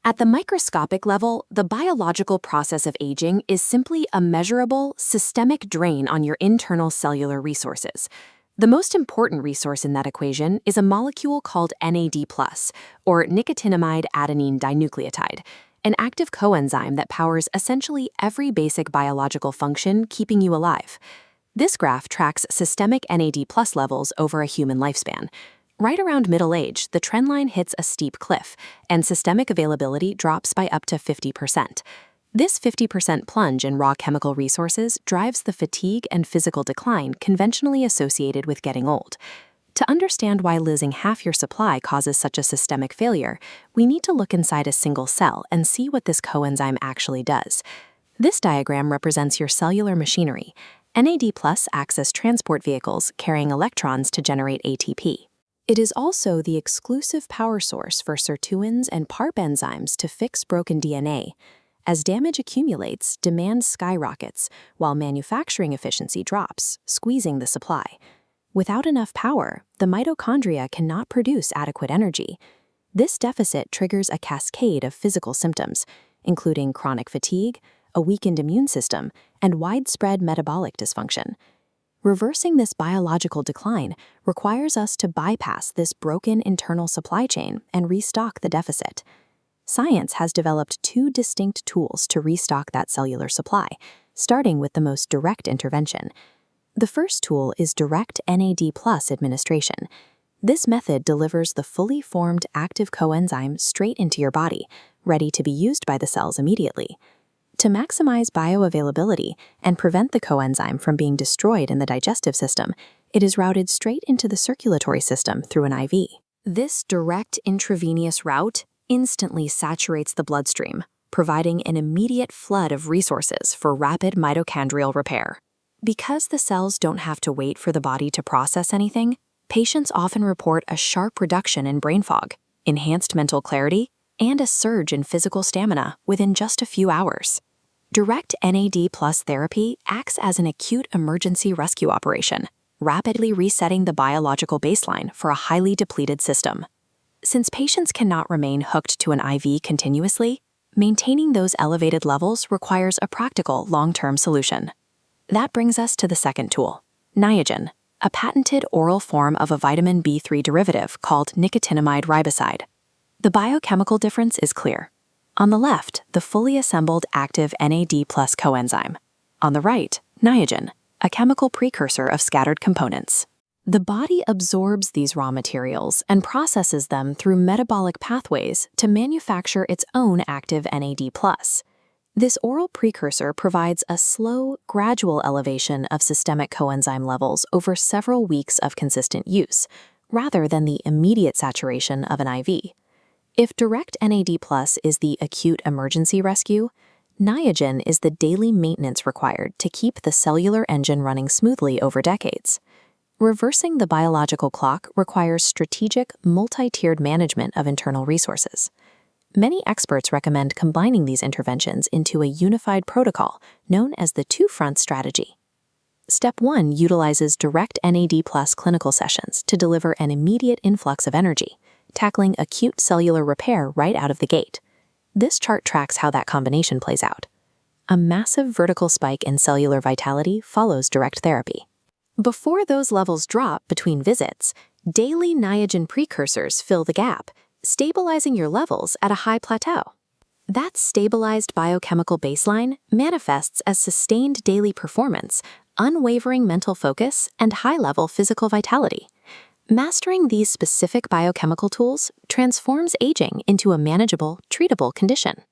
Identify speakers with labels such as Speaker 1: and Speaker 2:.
Speaker 1: At the microscopic level, the biological process of aging is simply a measurable, systemic drain on your internal cellular resources. The most important resource in that equation is a molecule called NAD+, or nicotinamide adenine dinucleotide, an active coenzyme that powers essentially every basic biological function keeping you alive. This graph tracks systemic NAD+ levels over a human lifespan. Right around middle age, the trend line hits a steep cliff, and systemic availability drops by up to 50%. This 50% plunge in raw chemical resources drives the fatigue and physical decline conventionally associated with getting old. To understand why losing half your supply causes such a systemic failure, we need to look inside a single cell and see what this coenzyme actually does. This diagram represents your cellular machinery. NAD+ acts as transport vehicles carrying electrons to generate ATP. It is also the exclusive power source for sirtuins and PARP enzymes to fix broken DNA. As damage accumulates, demand skyrockets, while manufacturing efficiency drops, squeezing the supply. Without enough power, the mitochondria cannot produce adequate energy. This deficit triggers a cascade of physical symptoms, including chronic fatigue, a weakened immune system, and widespread metabolic dysfunction. Reversing this biological decline requires us to bypass this broken internal supply chain and restock the deficit. Science has developed two distinct tools to restock that cellular supply, starting with the most direct intervention. The first tool is direct NAD+ administration. This method delivers the fully formed active coenzyme straight into your body, ready to be used by the cells immediately. To maximize bioavailability and prevent the coenzyme from being destroyed in the digestive system, it is routed straight into the circulatory system through an IV. This direct intravenous route instantly saturates the bloodstream, providing an immediate flood of resources for rapid mitochondrial repair. Because the cells don't have to wait for the body to process anything, patients often report a sharp reduction in brain fog, enhanced mental clarity, and a surge in physical stamina within just a few hours. Direct NAD+ therapy acts as an acute emergency rescue operation, rapidly resetting the biological baseline for a highly depleted system. Since patients cannot remain hooked to an IV continuously, maintaining those elevated levels requires a practical long-term solution. That brings us to the second tool, Niagen, a patented oral form of a vitamin B3 derivative called nicotinamide riboside. The biochemical difference is clear. On the left, the fully assembled active NAD+ coenzyme. On the right, Niagen, a chemical precursor of scattered components. The body absorbs these raw materials and processes them through metabolic pathways to manufacture its own active NAD+. This oral precursor provides a slow, gradual elevation of systemic coenzyme levels over several weeks of consistent use, rather than the immediate saturation of an IV. If direct NAD+ is the acute emergency rescue, Niagen is the daily maintenance required to keep the cellular engine running smoothly over decades. Reversing the biological clock requires strategic, multi-tiered management of internal resources. Many experts recommend combining these interventions into a unified protocol known as the two-front strategy. Step 1 utilizes direct NAD+ clinical sessions to deliver an immediate influx of energy, tackling acute cellular repair right out of the gate. This chart tracks how that combination plays out. A massive vertical spike in cellular vitality follows direct therapy. Before those levels drop between visits, daily Niagen precursors fill the gap, stabilizing your levels at a high plateau. That stabilized biochemical baseline manifests as sustained daily performance, unwavering mental focus, and high-level physical vitality. Mastering these specific biochemical tools transforms aging into a manageable, treatable condition.